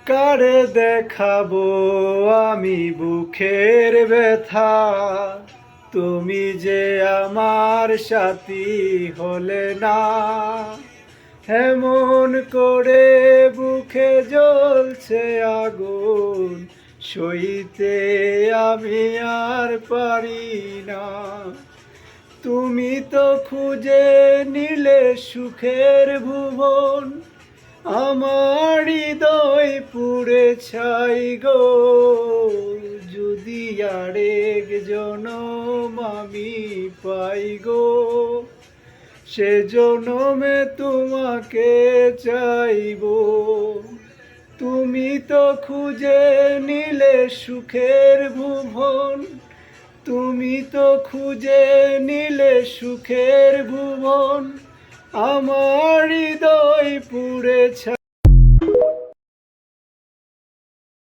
কারে দেখাবো আমি বুকের ব্যথা, তুমি যে আমার সাথী হলে না। এমন করে বুকে জ্বলছে আগুন, সইতে আমি আর পারি না। তুমি তো খুঁজে নিলে সুখের ভুবন, আমার হৃদয় পুড়ে ছাই গো। যদি আরেক জনম আমি পাই গো, সে জনমে তোমাকে চাইবো। তুমি তো খুঁজে নিলে সুখের ভুবন, তুমি তো খুঁজে নিলে সুখের ভুবন, আমার হৃদয় পুড়ে ছাই।